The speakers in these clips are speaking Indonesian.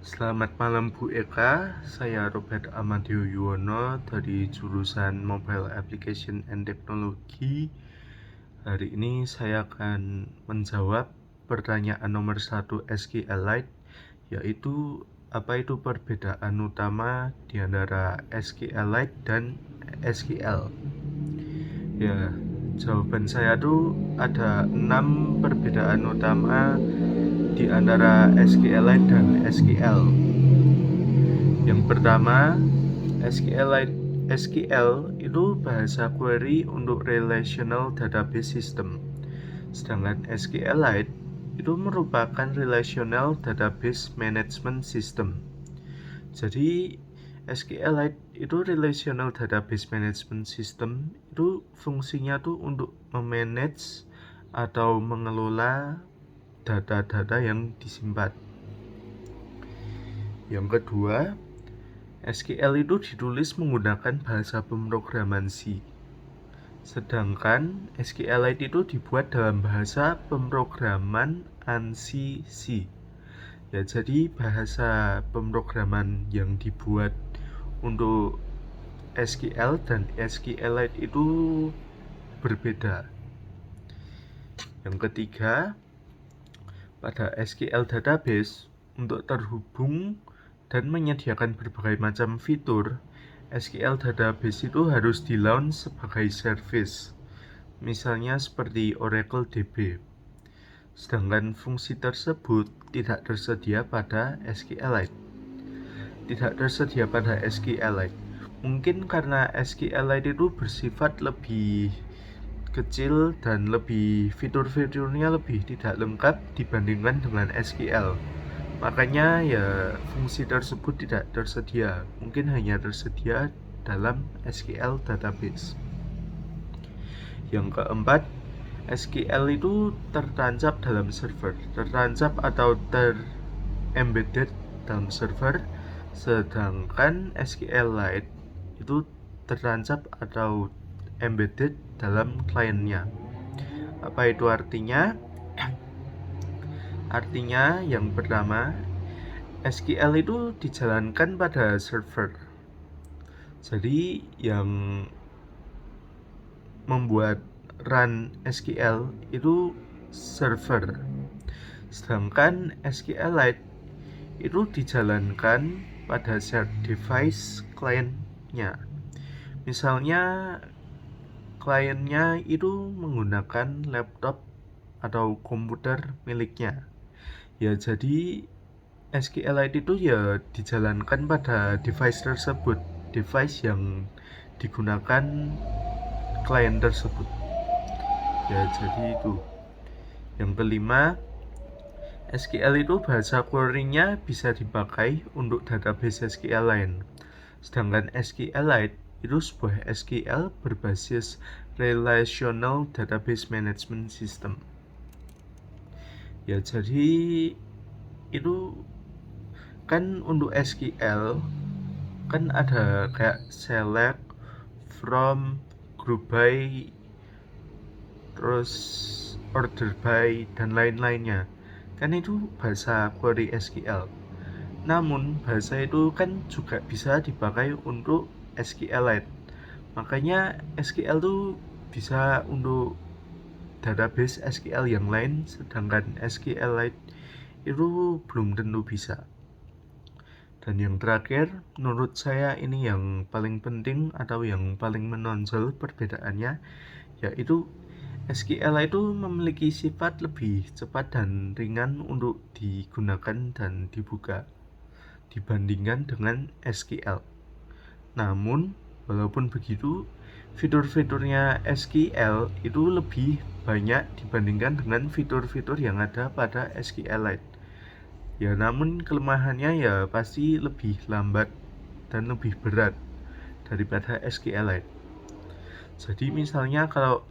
Selamat malam Bu Eka, saya Robert Amadeo Yuwono dari jurusan Mobile Application and Technology. Hari ini saya akan menjawab pertanyaan nomor 1 SQLite, yaitu apa itu perbedaan utama di antara SQLite dan SQL. Ya, jawaban saya tuh ada 6 perbedaan utama di antara SQLite dan SQL. Yang pertama, SQL itu bahasa query untuk relational database system. Sedangkan SQLite itu merupakan relational database management system. Jadi SQLite itu relational database management system itu fungsinya tuh untuk memanage atau mengelola data-data yang disimpan. Yang kedua, SQL itu ditulis menggunakan bahasa pemrograman C. Sedangkan SQLite itu dibuat dalam bahasa pemrograman ANSI C. Ya, jadi bahasa pemrograman yang dibuat untuk SQL dan SQLite itu berbeda. Yang ketiga, pada SQL database untuk terhubung dan menyediakan berbagai macam fitur, SQL database itu harus di-launch sebagai service, misalnya seperti Oracle DB. Sedangkan fungsi tersebut tidak tersedia pada SQLite. Mungkin karena SQLite itu bersifat lebih kecil dan fitur-fiturnya lebih tidak lengkap dibandingkan dengan SQL. Makanya ya fungsi tersebut tidak tersedia, mungkin hanya tersedia dalam SQL database. Yang keempat, SQL itu tertancap dalam server, tertancap atau embedded dalam server, sedangkan SQLite itu tertancap atau embedded dalam kliennya. Apa itu artinya? Artinya yang pertama, SQL itu dijalankan pada server. Jadi yang membuat run SQL itu server. Sedangkan SQLite itu dijalankan pada shared device kliennya. Misalnya kliennya itu menggunakan laptop atau komputer miliknya. Ya, jadi SQLite itu ya dijalankan pada device tersebut, device yang digunakan klien tersebut. Ya, jadi itu. Yang kelima, SQL itu bahasa query-nya bisa dipakai untuk database SQL lain. Sedangkan SQLite itu sebuah SQL berbasis Relational Database Management System. Ya, jadi itu kan untuk SQL kan ada kayak select, from, group by, terus order by, dan lain-lainnya. Kan itu bahasa query SQL. Namun bahasa itu kan juga bisa dipakai untuk SQLite. Makanya SQL itu bisa untuk database SQL yang lain, sedangkan SQLite itu belum tentu bisa. Dan yang terakhir, menurut saya ini yang paling penting atau yang paling menonjol perbedaannya, yaitu SQL itu memiliki sifat lebih cepat dan ringan untuk digunakan dan dibuka dibandingkan dengan SQL. Namun, walaupun begitu, fitur-fiturnya SQL itu lebih banyak dibandingkan dengan fitur-fitur yang ada pada SQLite. Ya, namun kelemahannya ya pasti lebih lambat dan lebih berat daripada SQLite. Jadi misalnya kalau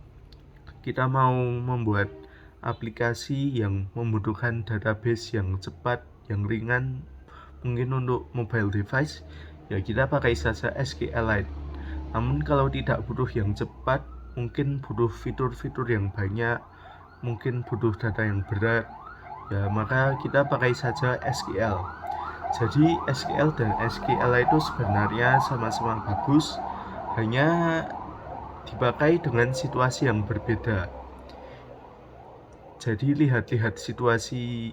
kita mau membuat aplikasi yang membutuhkan database yang cepat, yang ringan, mungkin untuk mobile device, ya kita pakai saja SQLite. Namun kalau tidak butuh yang cepat, mungkin butuh fitur-fitur yang banyak, mungkin butuh data yang berat, ya maka kita pakai saja SQL. Jadi SQL dan SQLite itu sebenarnya sama-sama bagus, hanya dipakai dengan situasi yang berbeda. Jadi lihat-lihat situasi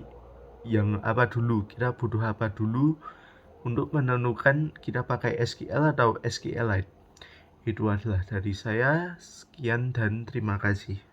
yang apa dulu, kita butuh apa dulu untuk menentukan kita pakai SQL atau SQLite. Itu adalah dari saya, sekian dan terima kasih.